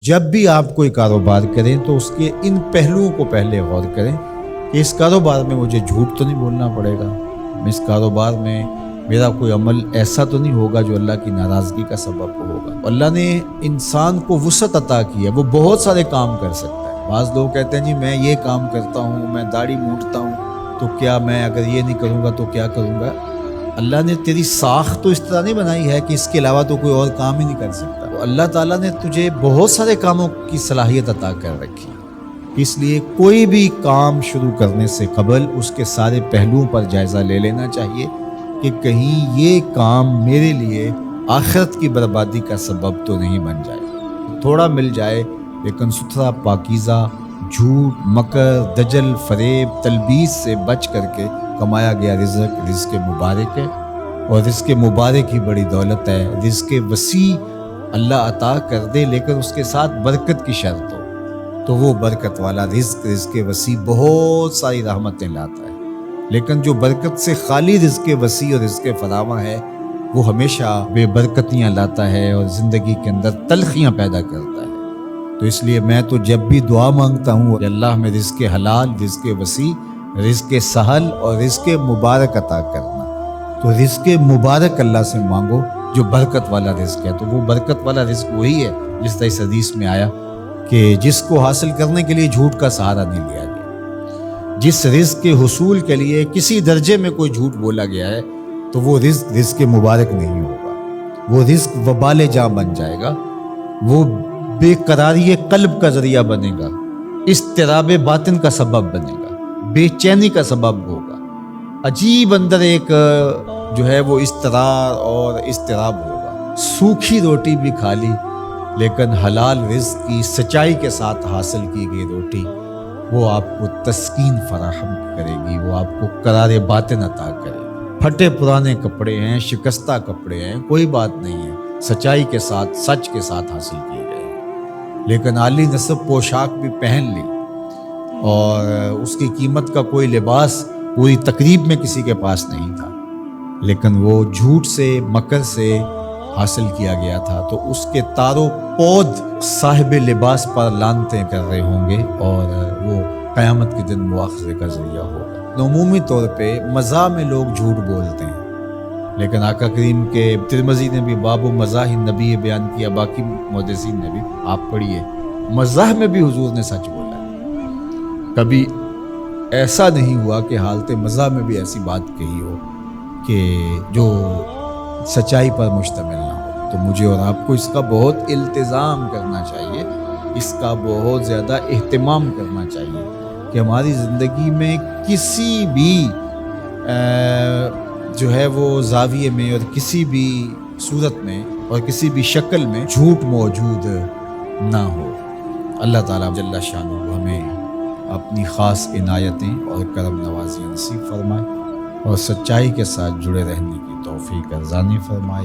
جب بھی آپ کوئی کاروبار کریں تو اس کے ان پہلوؤں کو پہلے غور کریں کہ اس کاروبار میں مجھے جھوٹ تو نہیں بولنا پڑے گا، اس کاروبار میں میرا کوئی عمل ایسا تو نہیں ہوگا جو اللہ کی ناراضگی کا سبب ہوگا۔ اللہ نے انسان کو وسعت عطا کی ہے، وہ بہت سارے کام کر سکتا ہے۔ بعض لوگ کہتے ہیں جی میں یہ کام کرتا ہوں، میں داڑھی مونڈتا ہوں، تو کیا میں اگر یہ نہیں کروں گا تو کیا کروں گا؟ اللہ نے تیری ساخت تو اس طرح نہیں بنائی ہے کہ اس کے علاوہ تو کوئی اور کام ہی نہیں کر سکتا۔ اللہ تعالیٰ نے تجھے بہت سارے کاموں کی صلاحیت عطا کر رکھی، اس لیے کوئی بھی کام شروع کرنے سے قبل اس کے سارے پہلوؤں پر جائزہ لے لینا چاہیے کہ کہیں یہ کام میرے لیے آخرت کی بربادی کا سبب تو نہیں بن جائے۔ تھوڑا مل جائے لیکن ستھرا، پاکیزہ، جھوٹ، مکر، دجل، فریب، تلبیس سے بچ کر کے کمایا گیا رزق مبارک ہے، اور رزق مبارک ہی بڑی دولت ہے۔ رزق وسیع اللہ عطا کر دے لیکن اس کے ساتھ برکت کی شرط ہو تو وہ برکت والا رزق وسیع بہت ساری رحمتیں لاتا ہے، لیکن جو برکت سے خالی رزق وسیع اور رزق فراواں ہے وہ ہمیشہ بے برکتیاں لاتا ہے اور زندگی کے اندر تلخیاں پیدا کرتا ہے۔ تو اس لیے میں تو جب بھی دعا مانگتا ہوں کہ اللہ میں رزق حلال، رزق وسیع، رزق سہل اور رزق مبارک عطا کرنا۔ تو رزق مبارک اللہ سے مانگو جو برکت والا رزق ہے، تو وہ برکت والا رزق وہی ہے جس طرح اس حدیث میں آیا کہ جس کو حاصل کرنے کے لیے جھوٹ کا سہارا نہیں لیا گیا۔ جس رزق کے حصول کے لیے کسی درجے میں کوئی جھوٹ بولا گیا ہے تو وہ رزق مبارک نہیں ہوگا، وہ رزق وبال جاں بن جائے گا، وہ بے قراری قلب کا ذریعہ بنے گا، اضطراب باطن کا سبب بنے گا، بے چینی کا سبب ہوگا، عجیب اندر ایک جو ہے وہ اضطرار اور اضطراب ہوگا۔ سوکھی روٹی بھی کھا لی لیکن حلال رزق کی سچائی کے ساتھ حاصل کی گئی روٹی وہ آپ کو تسکین فراہم کرے گی، وہ آپ کو قرار باطن عطا کرے گی۔ پھٹے پرانے کپڑے ہیں، شکستہ کپڑے ہیں، کوئی بات نہیں ہے، سچائی کے ساتھ، سچ کے ساتھ حاصل کیے گئے ہیں، لیکن عالی نصب پوشاک بھی پہن لی اور اس کی قیمت کا کوئی لباس پوری تقریب میں کسی کے پاس نہیں تھا، لیکن وہ جھوٹ سے، مکر سے حاصل کیا گیا تھا، تو اس کے تارو پود صاحب لباس پر لانتیں کر رہے ہوں گے اور وہ قیامت کے دن مواخذے کا ذریعہ ہوگا۔ عمومی طور پہ مزاح میں لوگ جھوٹ بولتے ہیں، لیکن آقا کریم کے ترمذی نے بھی باب مزاح النبی بیان کیا، باقی محدثین نے بھی، آپ پڑھیے، مزاح میں بھی حضور نے سچ بولا ہے۔ کبھی ایسا نہیں ہوا کہ حالت مزاح میں بھی ایسی بات کہی ہو کہ جو سچائی پر مشتمل نہ ہو۔ تو مجھے اور آپ کو اس کا بہت التزام کرنا چاہیے، اس کا بہت زیادہ اہتمام کرنا چاہیے کہ ہماری زندگی میں کسی بھی جو ہے وہ زاویے میں اور کسی بھی صورت میں اور کسی بھی شکل میں جھوٹ موجود نہ ہو۔ اللہ تعالیٰ جل شانہ ہمیں اپنی خاص عنایتیں اور کرم نوازی نصیب فرمائے اور سچائی کے ساتھ جڑے رہنے کی توفیق ارزانی فرمائے۔